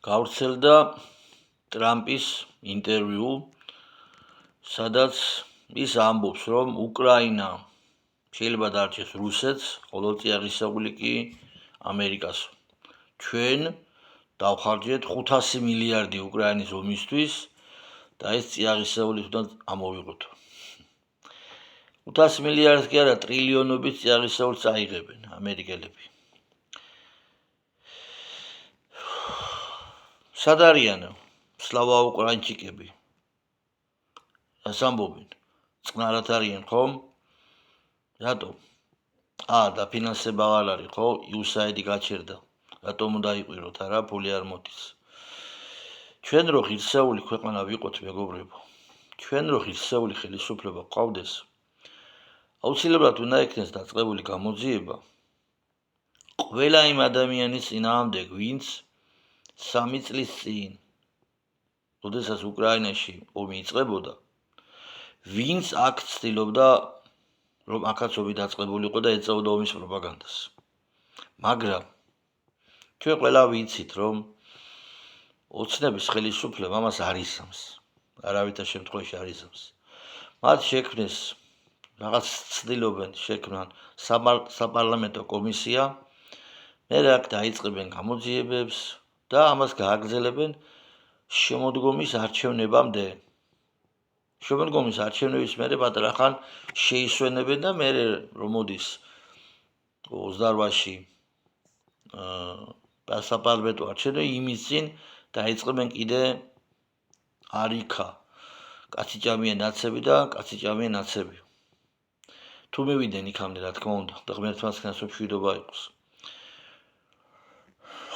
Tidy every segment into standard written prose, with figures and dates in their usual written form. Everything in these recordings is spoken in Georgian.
გავრცელდა ტრამპის ინტერვიუ, სადაც ის ამბობს, რომ უკრაინა შეიძლება დარჩეს რუსეთს, ხოლო წიაღისეული კი ამერიკას. ჩვენ დავხარჯეთ 500 მილიარდი უკრაინის ომისთვის და ეს წიაღისეული უნდა ამოვიღოთ. 500 მილიარდს კი არა, ტრილიონობით წიაღისეულს აიღებენ ამერიკელები. სად არიან სლავა უკრაინჩიკები? რას ამბობენ? წყნარად არიან, ხომ? რატომ? დაფინანსება აღარ არის, ხო? USAID გაჩერდა. რატომ უნდა იყვიროთ, არა, ფული არ მოდის. ჩვენ რო ღირსეული ქვეყანა ვიყოთ, მეგობრებო, ჩვენ რო ღირსეული ხელისუფლება გვყავდეს, აუცილებლად უნდა იქნეს დაწყებული გამოძიება ყველა იმ ადამიანის წინააღმდეგ, ვინც 3 წლის წინ, როდესაც უკრაინაში ომი იწყებოდა, ვინც აქ ცდილობდა, რომ აქაც ომი დაწყებულიყო და ეწეოდა ომის პროპაგანდას. მაგრამ ჩვენ ყველა ვიცით, რომ ოცნების ხელისუფლება ამას არ იზამს. არავითარ შემთხვევაში არ იზამს. მათ შექმნეს რაღაც ცდილობენ შექმნან საპარლამენტო კომისია, მერე აქ დაიწყებენ გამოძიებებს და ამას გააგრძელებენ შემოდგომის არჩევნებამდე. შემოდგომის არჩევნების მერე პატრახან შეისვენებენ და მერე რომ მოდის 28-ში საპარლამენტო არჩევნები, იმის წინ დაიწყებენ კიდე არიქა, კაციჭამია ნაცები და კაციჭამია ნაცები. თუ მივიდნენ იქამდე, რა თქმა უნდა, და ღმერთმაც ქნას მშვიდობა იყოს.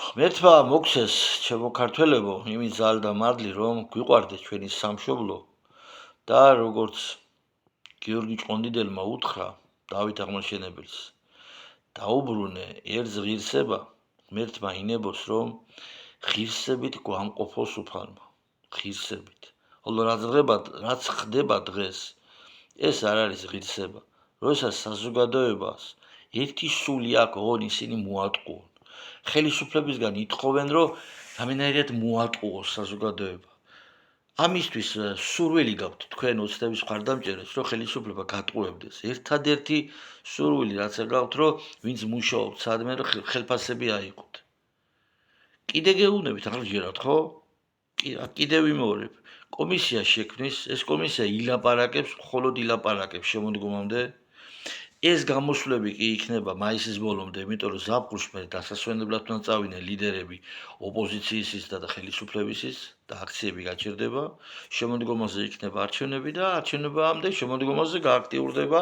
ღმერთმა მოგცეს, ჩემო ქართველებო, იმის ძალა და მადლი, რომ გვიყვარდეთ ჩვენი სამშობლო და როგორც გიორგი ჭყონდიდელმა უთხრა დავით აღმაშენებელს, დაუბრუნე ერთს ღირსება, ღმერთმა ინებოს, რომ ღირსებით გვამყოფოს უფალმა, ღირსებით. ხოლო რაც ხდება დღეს, ეს არ არის ღირსება. როდესაც საზოგადოებას ერთი სული აქვს, ოღონდ ისინი მოატყუონ. ხელისუფლებისგან ითხოვენ, რომ რამენაირად მოატყუოს საზოგადოება. ამისთვის სურვილი გაქვთ თქვენ ოცნების მხარდამჭერებს, რომ ხელისუფლება გატყუებდეს. ერთადერთი სურვილი რაც გაქვთ, რომ ვინც მუშაობს სადმე, რომ ხელფასები აიღოთ. კიდე გეუბნებით, ახლა ჯერათ, ხო? კიდე ვიმეორებ. კომისია შექმნის, ეს კომისია ილაპარაკებს, მხოლოდ ილაპარაკებს შემოდგომამდე. ეს გამოსვლები კი იქნება მაისის ბოლომდე, იმიტომ რომ ზაფხულში მე დასასვენებლად უნდა წავიდნენ ლიდერები ოპოზიციისის და ხელისუფლებისის და აქციები გაჩერდება. შემოდგომაზე იქნება არჩევნები და არჩევნებამდე შემოდგომაზე გააქტიურდება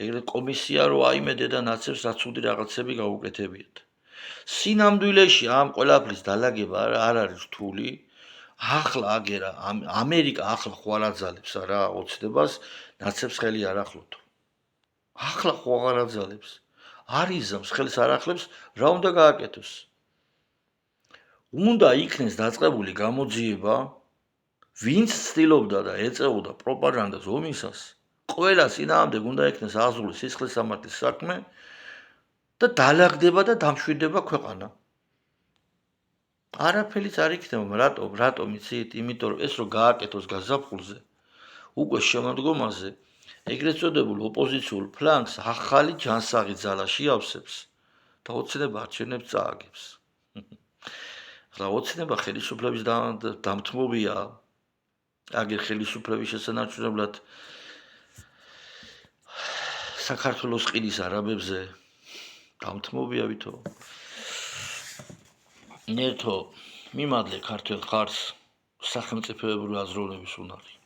ეგრეთ კომისია, რომ აიმე დედა ნაცებს რაც უდი რაღაცები გაუკეთებიათ. სინამდვილეში ამ ყველაფრის დალაგება არ არის რთული. ახლა აგერა ამერიკა ახლა ხო არ აძალებს რა ოცნებას, ნაცებს ხელი არ ახლოთ. ახლა ხო აღარ აძალებს. არ იზამს, ხელს არ ახლებს, რა უნდა გააკეთოს? უნდა იქნეს დაწყებული გამოძიება, ვინც ცდილობდა და ეწეოდა პროპაგანდას ომისას, ყველა წინააღმდეგ უნდა იქნეს აღზრული სისხლის სამართლის საქმე და დალაგდება და დამშვიდდება ქვეყანა. არაფერიც არ იქნება, რატომ იცით? იმიტომ რომ ეს რო გააკეთოს გაზაფხულზე, უკვე შემოდგომაზე ეგრეთ წოდებულ ოპოზიციურ ფლანგს ახალი ჯანსაღი ძალა შეავსებს და ოცნება არჩევნებს წააგებს. ახლა ოცნება ხელისუფლების დამთმობია, აგერ ხელისუფლების შესანარჩუნებლად საქართველოს ყიდის არაბებზე დამთმობია ვითო. ნერთო მიმადლე ქართველ ხარს სახელმწიფოებრივი აზროვნების უნარი.